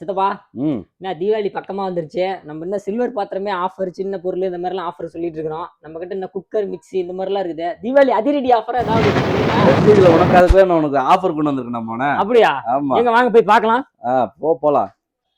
சித்தப்பா ம் என்ன தீபாவளி பக்கமா வந்துருச்சு. நம்ம என்ன சில்வர் பாத்திரமே ஆஃபர், சின்ன பொருள் இந்த மாதிரிலாம் ஆஃபர் சொல்லிட்டு இருக்கிறோம். நம்ம கிட்ட என்ன குக்கர், மிக்ஸி இந்த மாதிரிலாம் இருக்குது. தீபாவளி அதிரடி ஆஃபர் ஏதாவது இருக்கு சொல்லுங்க. வெற்றிகளை உனக்காகவே நான் உனக்கு ஆஃபர் கொண்டு வந்திருக்கேன் நம்ம. அப்படியா? ஆமா. எங்க வாங்க போய் பார்க்கலாம். போலாம்.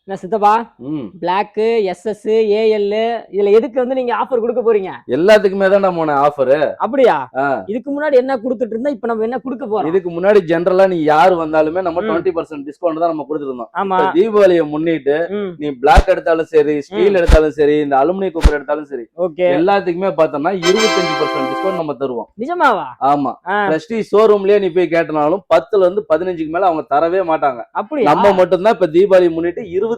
என்ன சித்தப்பா, ம் பிளாக், எஸ்எஸ், ஏஎல் இதுல எதுக்கு வந்து நீங்க ஆஃபர் கொடுக்க போறீங்க? எல்லாத்துக்குமே தான் நம்ம ஆஃபர். அப்படியா? ஆ. இதுக்கு முன்னாடி என்ன கொடுத்துட்டு இருந்தா இப்ப நம்ம என்ன கொடுக்க போறோம்? இதுக்கு முன்னாடி ஜெனரலா நீ யாரு வந்தாலுமே நம்ம ம். 20% டிஸ்கவுண்ட் தான் நம்ம கொடுத்துருந்தோம். ஆமா. இப்ப தீபாவளியை முன்னிட்டு ம். நீ பிளாக் எடுத்தாலும் சரி, ஸ்டீல் எடுத்தாலும் சரி, இந்த அலுமினியம் குக்கர் எடுத்தாலும் சரி, ஓகே. எல்லாத்துக்குமே பார்த்தோம்னா 25% டிஸ்கவுண்ட் நம்ம தருவோம். நிஜமாவா? ஆமா. ஆ. பிரஸ்டீஜ் ஷோரூம்லயே நீ போய் கேட்டனாலும் 10ல இருந்து 15க்கு மேல அவங்க தரவே மாட்டாங்க. அப்படியா? நம்ம மட்டும்தான் இப்ப தீபாவளி முன்னிட்டு 25%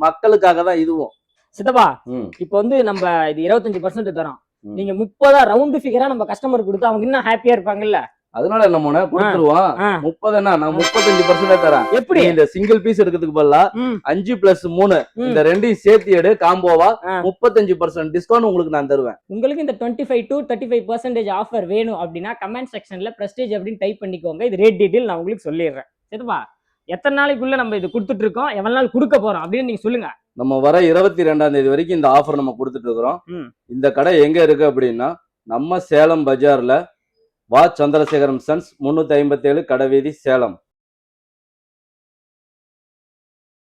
மக்களுக்காக தான் இதுவும். சித்தப்பா ம். இப்ப வந்து நம்ம இது 25% தரோம். ம். நீங்க 30 ரவுண்ட் ஃபிகரா நம்ம கஸ்டமர் கொடுத்தா அவங்க இன்னும் ஹாப்பியா இருப்பாங்கல்ல? அதனால என்ன பண்ண கொடுத்துருவோம். ஆ. 30 என்ன நான் 35% தரேன். எப்படி? நீ இந்த சிங்கிள் பீஸ் எடுக்கிறதுக்கு பதிலா ம். 5+3 ம். இந்த ரெண்டையும் சேர்த்து எடு காம்போவா ஆ. 35% டிஸ்கவுண்ட் உங்களுக்கு நான் தருவேன். உங்களுக்கு இந்த 25 to 35% ஆஃபர் வேணும் அப்படின்னா கமெண்ட் செக்ஷன்ல பிரஸ்டீஜ் அப்படின்னு டைப் பண்ணிக்கோங்க. இது ரேட் டீடைல் நான் உங்களுக்கு சொல்லிடுறேன். சரிப்பா? எத்தனை நாளைக்குள்ள நம்ம இது கொடுத்துட்டு இருக்கோம், எவ்வளவு நாள் கொடுக்க போறோம் அப்படின்னு நீங்க சொல்லுங்க. நம்ம வர 22ஆம் தேதி வரைக்கும் இந்த ஆஃபர் நம்ம கொடுத்துட்டு இருக்கிறோம். ம். இந்த கடை எங்க இருக்கு அப்படின்னா நம்ம சேலம் பஜார்ல வா சந்திரசேகரம் சன்ஸ் 357 கடைவீதி சேலம்.